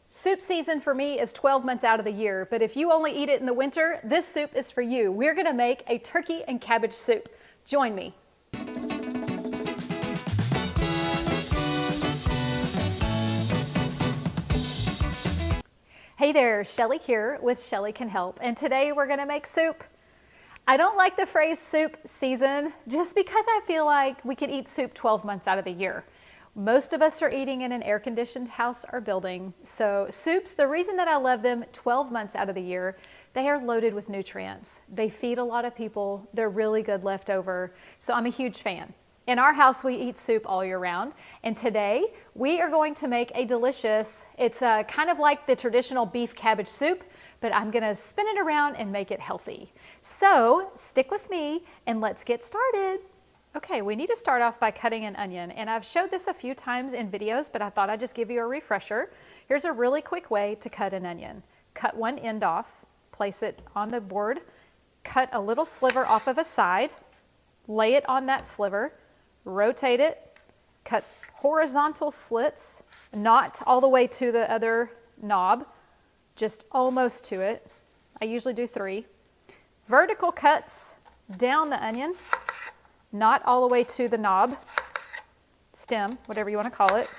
Soup season for me is 12 months out of the year, but if you only eat it in the winter, this soup is for you. We're gonna make a turkey and cabbage soup. Join me. Hey there, Shelly here with Shelly Can Help, and today we're gonna make soup. I don't like the phrase soup season just because I feel like we could eat soup 12 months out of the year. Most of us are eating in an air-conditioned house or building, so soups, the reason that I love them 12 months out of the year, they are loaded with nutrients. They feed a lot of people. They're really good leftover, so I'm a huge fan. In our house, we eat soup all year round, and today we are going to make a delicious, it's kind of like the traditional beef cabbage soup, but I'm gonna spin it around and make it healthy. So stick with me and let's get started. Okay, we need to start off by cutting an onion, and I've showed this a few times in videos, but I thought I'd just give you a refresher. Here's a really quick way to cut an onion. Cut one end off, place it on the board, cut a little sliver off of a side, lay it on that sliver, rotate it, cut horizontal slits, not all the way to the other knob, just almost to it. I usually do 3. Vertical cuts down the onion, not all the way to the knob, stem, whatever you want to call it.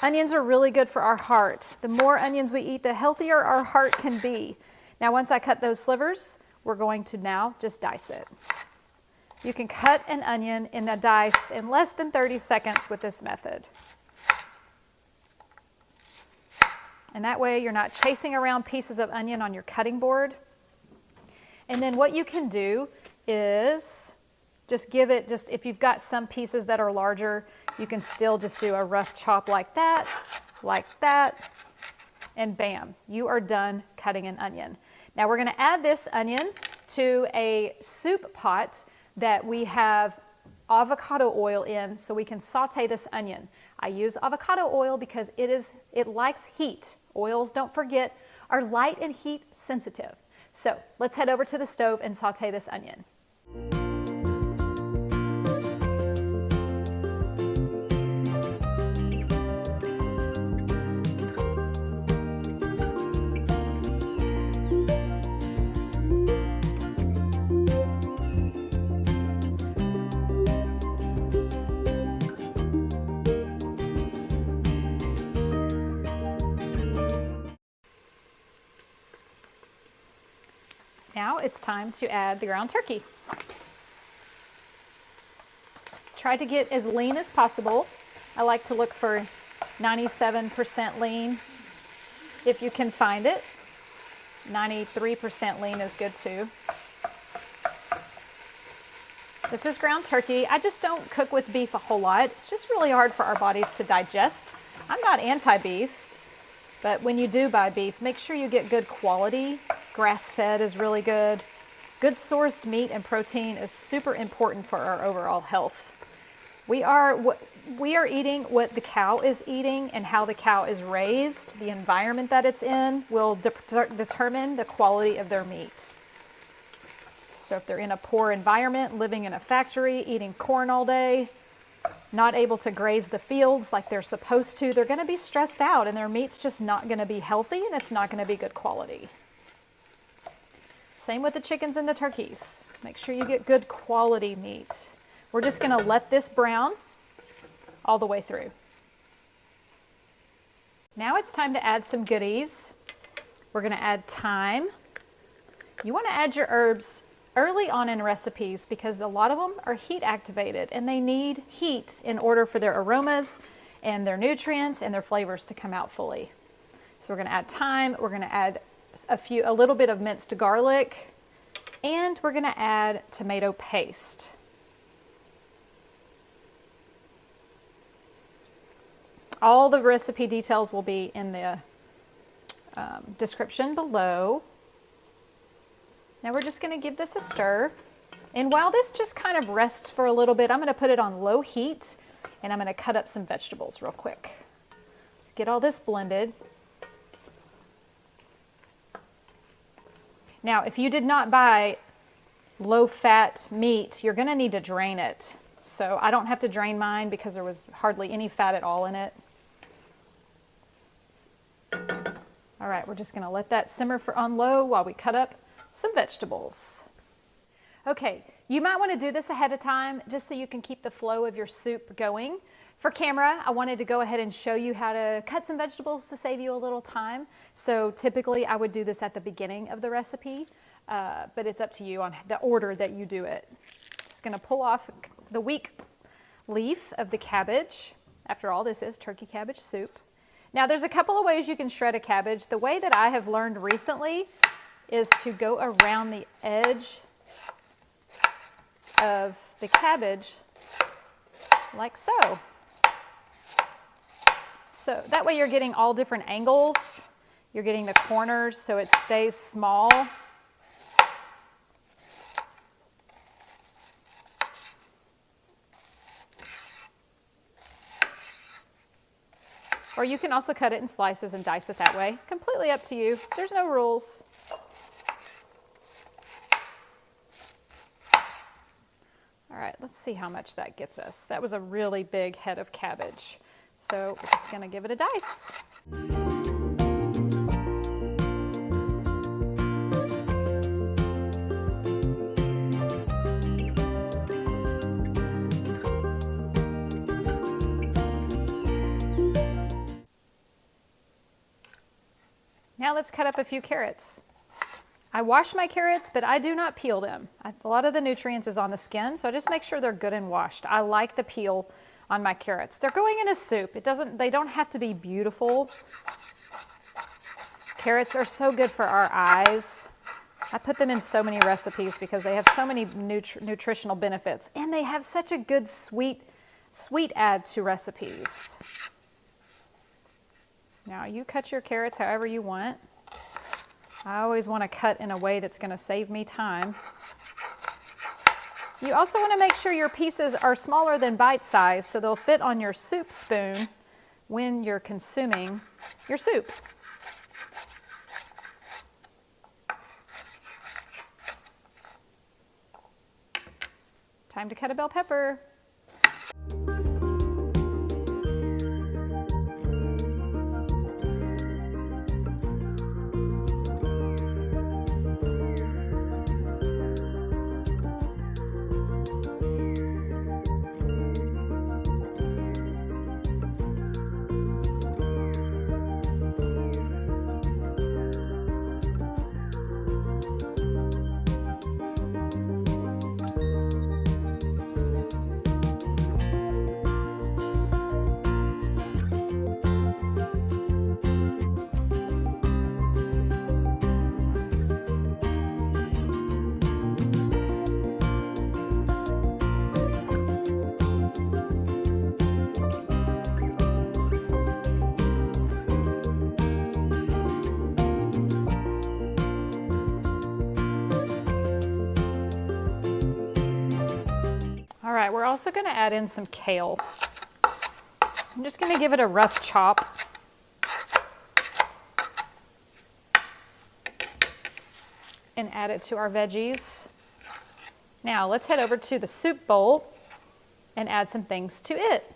Onions are really good for our heart. The more onions we eat, the healthier our heart can be. Now, once I cut those slivers, we're going to now just dice it. You can cut an onion in a dice in less than 30 seconds with this method. And that way you're not chasing around pieces of onion on your cutting board. And then what you can do is just give it, if you've got some pieces that are larger, you can still just do a rough chop like that, and bam, you are done cutting an onion. Now we're gonna add this onion to a soup pot that we have avocado oil in so we can saute this onion. I use avocado oil because it likes heat. Oils, don't forget, are light and heat sensitive. So let's head over to the stove and saute this onion. Now it's time to add the ground turkey. Try to get as lean as possible. I like to look for 97% lean if you can find it. 93% lean is good too. This is ground turkey. I just don't cook with beef a whole lot. It's just really hard for our bodies to digest. I'm not anti-beef, but when you do buy beef, make sure you get good quality. Grass-fed is really good. Good sourced meat and protein is super important for our overall health. We are eating what the cow is eating, and how the cow is raised, the environment that it's in, will determine the quality of their meat. So if they're in a poor environment, living in a factory, eating corn all day, not able to graze the fields like they're supposed to, they're going to be stressed out, and their meat's just not going to be healthy, and it's not going to be good quality. Same with the chickens and the turkeys. Make sure you get good quality meat. We're just going to let this brown all the way through. Now it's time to add some goodies. We're going to add thyme. You want to add your herbs early on in recipes because a lot of them are heat activated, and they need heat in order for their aromas and their nutrients and their flavors to come out fully. So we're going to add thyme. We're going to add a little bit of minced garlic, and we're going to add tomato paste. All the recipe details will be in the description below. Now we're just going to give this a stir, and while this just kind of rests for a little bit, I'm going to put it on low heat, and I'm going to cut up some vegetables real quick. Let's get all this blended. Now, if you did not buy low-fat meat, you're going to need to drain it. So I don't have to drain mine because there was hardly any fat at all in it. All right, we're just gonna let that simmer on low while we cut up some vegetables. Okay, you might wanna do this ahead of time just so you can keep the flow of your soup going. For camera, I wanted to go ahead and show you how to cut some vegetables to save you a little time. So typically I would do this at the beginning of the recipe, but it's up to you on the order that you do it. Just gonna pull off the weak leaf of the cabbage. After all, this is turkey cabbage soup. Now there's a couple of ways you can shred a cabbage. The way that I have learned recently is to go around the edge of the cabbage like so. So that way you're getting all different angles. You're getting the corners so it stays small. Or you can also cut it in slices and dice it that way. Completely up to you. There's no rules. All right, let's see how much that gets us. That was a really big head of cabbage. So we're just gonna give it a dice. Now let's cut up a few carrots. I wash my carrots, but I do not peel them. A lot of the nutrients is on the skin, so I just make sure they're good and washed. I like the peel on my carrots. They're going in a soup. They don't have to be beautiful. Carrots are so good for our eyes. I put them in so many recipes because they have so many nutritional benefits, and they have such a good sweet add to recipes. Now you cut your carrots however you want. I always want to cut in a way that's going to save me time. You also want to make sure your pieces are smaller than bite size so they'll fit on your soup spoon when you're consuming your soup. Time to cut a bell pepper. All right, we're also going to add in some kale. I'm just going to give it a rough chop. And add it to our veggies. Now let's head over to the soup bowl and add some things to it.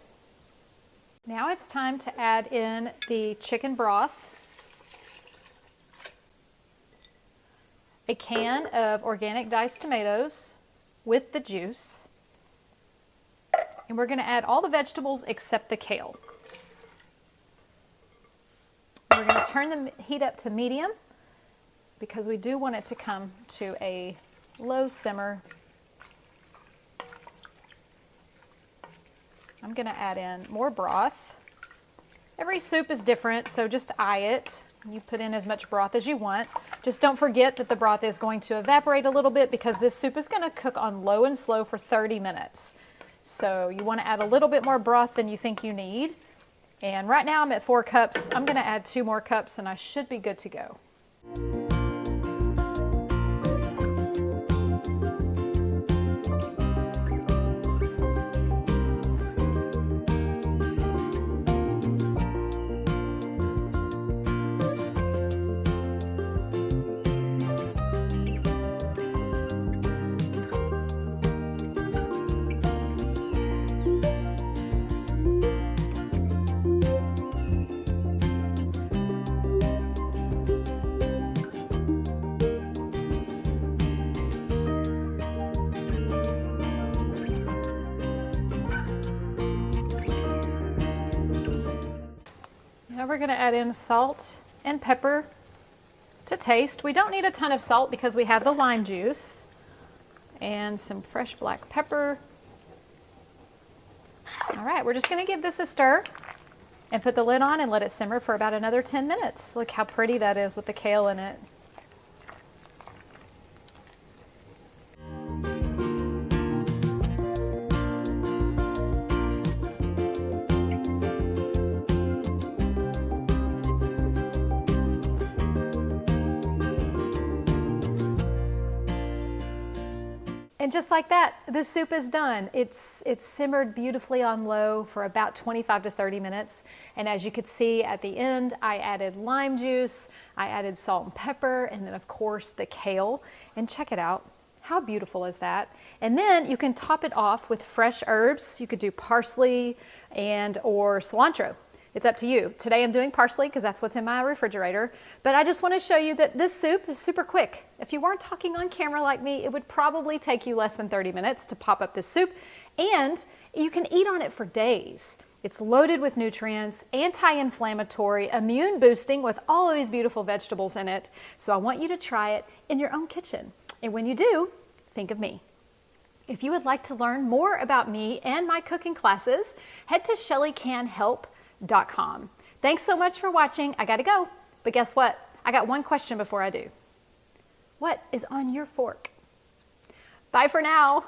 Now it's time to add in the chicken broth, a can of organic diced tomatoes with the juice, and we're going to add all the vegetables except the kale. We're going to turn the heat up to medium because we do want it to come to a low simmer. I'm going to add in more broth. Every soup is different, so just eye it. You put in as much broth as you want. Just don't forget that the broth is going to evaporate a little bit because this soup is going to cook on low and slow for 30 minutes. So you want to add a little bit more broth than you think you need. And right now I'm at 4 cups. I'm going to add 2 more cups and I should be good to go. Now we're going to add in salt and pepper to taste. We don't need a ton of salt because we have the lime juice, and some fresh black pepper. All right, we're just going to give this a stir and put the lid on and let it simmer for about another 10 minutes. Look how pretty that is with the kale in it. And just like that, the soup is done. It's simmered beautifully on low for about 25 to 30 minutes. And as you could see at the end, I added lime juice, I added salt and pepper, and then of course the kale. And check it out. How beautiful is that? And then you can top it off with fresh herbs. You could do parsley or cilantro. It's up to you. Today I'm doing parsley because that's what's in my refrigerator. But I just want to show you that this soup is super quick. If you weren't talking on camera like me, it would probably take you less than 30 minutes to pop up this soup. And you can eat on it for days. It's loaded with nutrients, anti-inflammatory, immune boosting with all of these beautiful vegetables in it. So I want you to try it in your own kitchen. And when you do, think of me. If you would like to learn more about me and my cooking classes, head to ShellyCanHelp.com. Thanks so much for watching. I gotta go. But guess what? I got one question before I do. What is on your fork? Bye for now.